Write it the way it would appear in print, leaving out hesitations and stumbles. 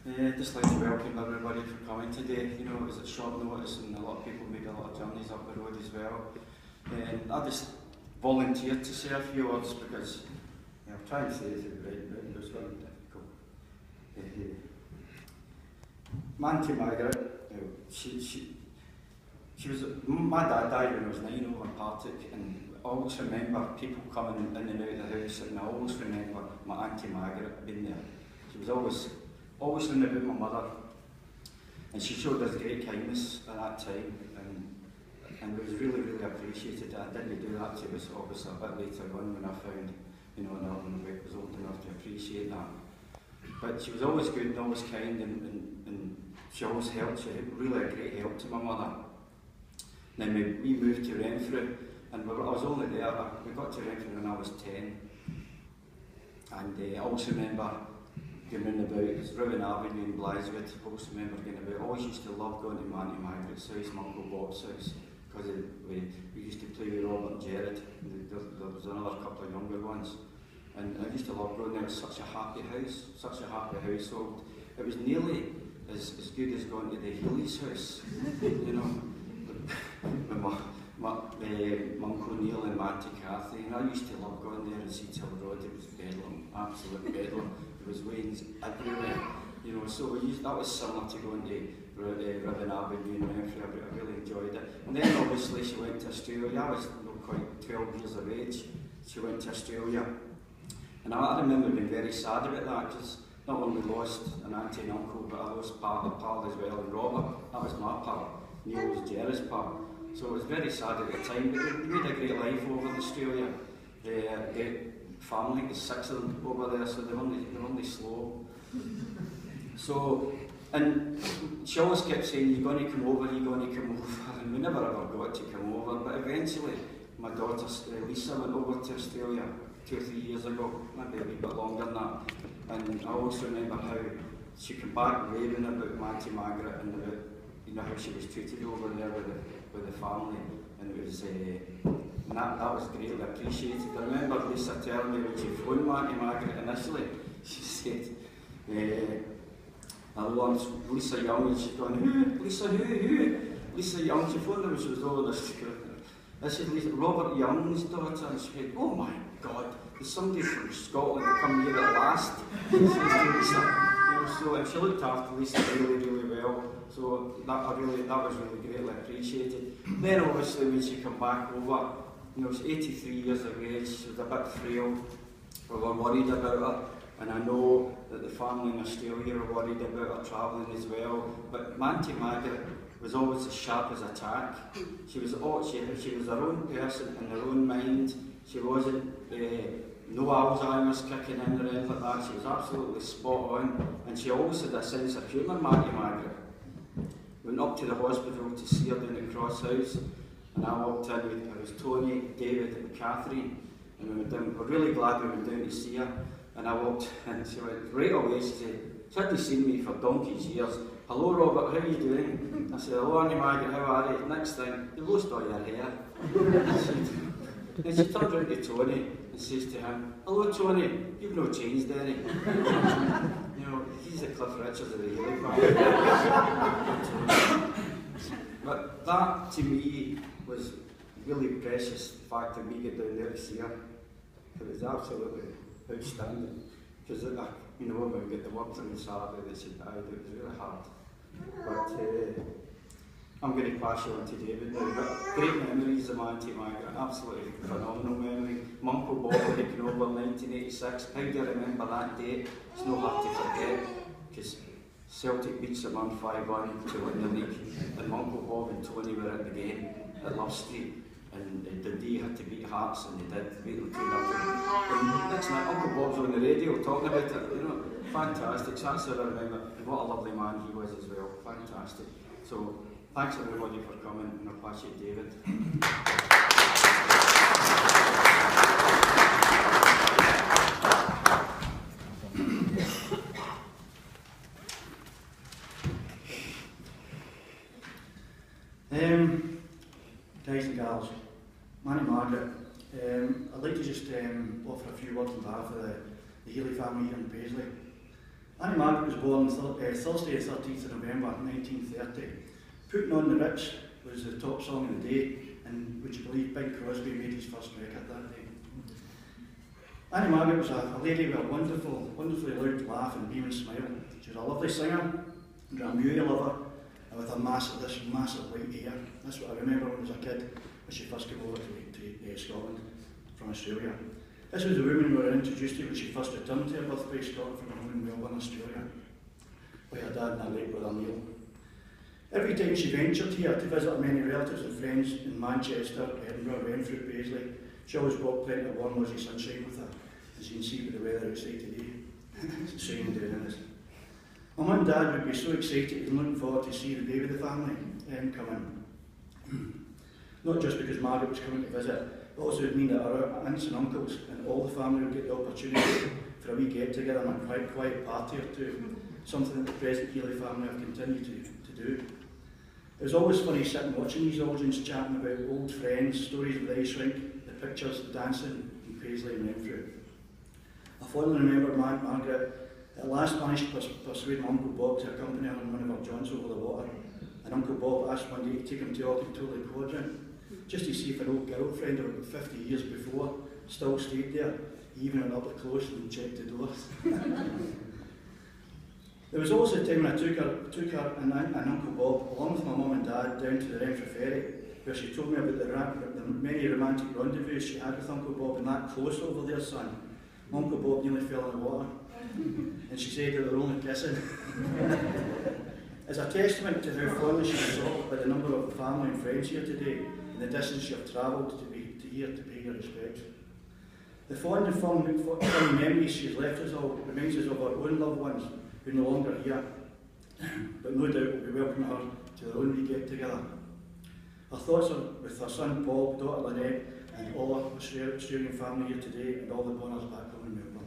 Just like to welcome everybody for coming today. You know, it was at short notice and a lot of people made a lot of journeys up the road as well. I just volunteered to say a few words because I'll try and say it right. This one difficult. My Auntie Margaret, she was. My dad died when I was 9 over Partick, and I always remember people coming in and out of the house, and I always remember my Auntie Margaret being there. She was always learning about my mother, and she showed us great kindness at that time, and it was really, really appreciated. I didn't do that to us obviously a bit later on when I found, you know, when I was old enough to appreciate that. But she was always good and always kind, and she always helped. She was really a great help to my mother. Then we moved to Renfrew, and I was only there. We got to Renfrew when I was 10, and I always remember going round about, it was Rowan Avenue in Blythewood. I always remember going about. I always used to love going to my Auntie Margaret's house, my Uncle Bob's house, because we used to play with Robert and Jared. There was another couple of younger ones, and I used to love going there. It was such a happy house, such a happy household. It was nearly as good as going to the Healy's house, you know, with my Uncle Neil and my Auntie Cathy. And I used to love going there and see Till Road. It was bedlam, absolute bedlam. There was wains everywhere, you know, so that was similar to going to Rowan Avenue in Renfrew. I really enjoyed it. And then obviously she went to Australia. I was not quite 12 years of age. She went to Australia. And I remember being very sad about that, because not only lost an auntie and uncle, but I lost pal as well, and Robert, that was my pal. Neil was Jerry's pal. So it was very sad at the time, but we made a great life over in Australia. The family, there's 6 of them over there, so they're only slow. So, and she always kept saying, you're going to come over, and we never ever got to come over, but eventually my daughter Lisa went over to Australia 2 or 3 years ago, maybe a wee bit longer than that, and I always remember how she came back raving about my Auntie Margaret and about, you know, how she was treated over there with the family, and it was that was greatly appreciated. I remember Lisa telling me when she phoned my Auntie Margaret initially, she said, Lisa Young, and she's going, who? Lisa Young, she phoned her when she was over the school. This is Robert Young's daughter, and she went, oh my God, there's somebody from Scotland to come here at last. She says to Lisa, you know, so, and she looked after Lisa really, really well. So that was really greatly appreciated. Then obviously when she came back over, you know, she's 83 years of age, she was a bit frail, we were worried about her, and I know that the family in Australia were worried about her travelling as well, but my Auntie Margaret was always as sharp as a tack. She was her own person in her own mind. She wasn't, no Alzheimer's kicking in or anything like that. She was absolutely spot on, and she always had a sense of humour, my Auntie Margaret. Went up to the hospital to see her down at Cross House, and I walked in with, it was Tony, David and Catherine, and we went down. We're really glad we went down to see her, and I walked in, and she went right away, she said, she hadn't seen me for donkey's years. Hello Robert, how are you doing? I said, hello Auntie Margaret, how are you? Next thing, you've lost all your hair. Then she turned round to Tony and says to him, hello Tony, you've no changed any. You know, he's the Cliff Richards of the Healy family. But that to me was really precious, the fact that we get down there to see her. It was absolutely outstanding. Because, you know, when we get the word from the Saturday that she died, it was really hard. But I'm going to pass you on to David now. But great memories of my Auntie Margaret, absolutely phenomenal memory. My Uncle Bob taken over in 1986. How do you remember that date? It's not hard to forget, because Celtic beats them on 5-1 to win the league. And my Uncle Bob and Tony were at the game at Love Street. And Dundee had to beat Hearts, and they did, beat them 2-0. And next night, Uncle Bob's on the radio talking about it, you know, fantastic. So that's what I remember, and what a lovely man he was as well, fantastic. So, thanks everybody for coming, and I'll pass you to David. Guys and gals, my name is Margaret. I'd like to just offer a few words on behalf of the Healy family here in Paisley. Annie Margaret was born Thursday the 13th of November 1930. Putting on the Ritz was the top song of the day, and would you believe Bing Crosby made his first record that day. Annie Margaret was a lady with a wonderfully loud laugh and beaming smile. She was a lovely singer, and a movie lover, and with this massive white hair. That's what I remember when I was a kid, when she first came over to Scotland from Australia. This was the woman we were introduced to when she first returned to her birthplace, Scotland, from her home in Melbourne, Australia, with her dad and her late brother Neil. Every time she ventured here to visit many relatives and friends in Manchester, Edinburgh, Renfrew, Paisley, she always brought plenty of warm, rosy sunshine with her. As you can see with the weather outside today, it's raining down in this. My mum and dad would be so excited and looking forward to see the baby of the family come in. Not just because Margaret was coming to visit, but also it would mean that our aunts and uncles and all the family would get the opportunity for a wee get together and a quiet party or two, something that the present Healy family have continued to do. It was always funny sitting watching these audiences chatting about old friends, stories of the ice rink, the pictures, the dancing in Paisley and Renfrew. I fondly remember Margaret at last managed to persuade my Uncle Bob to accompany her on one of her jaunts over the water, and Uncle Bob asked one day to take him to Auckland Quadrant, just to see if an old girlfriend of about 50 years before still stayed there. He even went up close and checked the doors. There was also a time when I took her and Uncle Bob, along with my mum and dad, down to the Renfrew ferry, where she told me about the many romantic rendezvous she had with Uncle Bob, and that close over there, son. Uncle Bob nearly fell in the water, and she said they were only kissing. As a testament to how fondly she was sought by the number of family and friends here today, and the distance she have travelled to here to pay her respects. The fond and fond memories she has left us all reminds us of our own loved ones who are no longer here, but no doubt will be welcoming her to their own wee get together. Our thoughts are with her son Paul, daughter Lynette, and all our Australian family here today, and all the Bonners back home in Melbourne.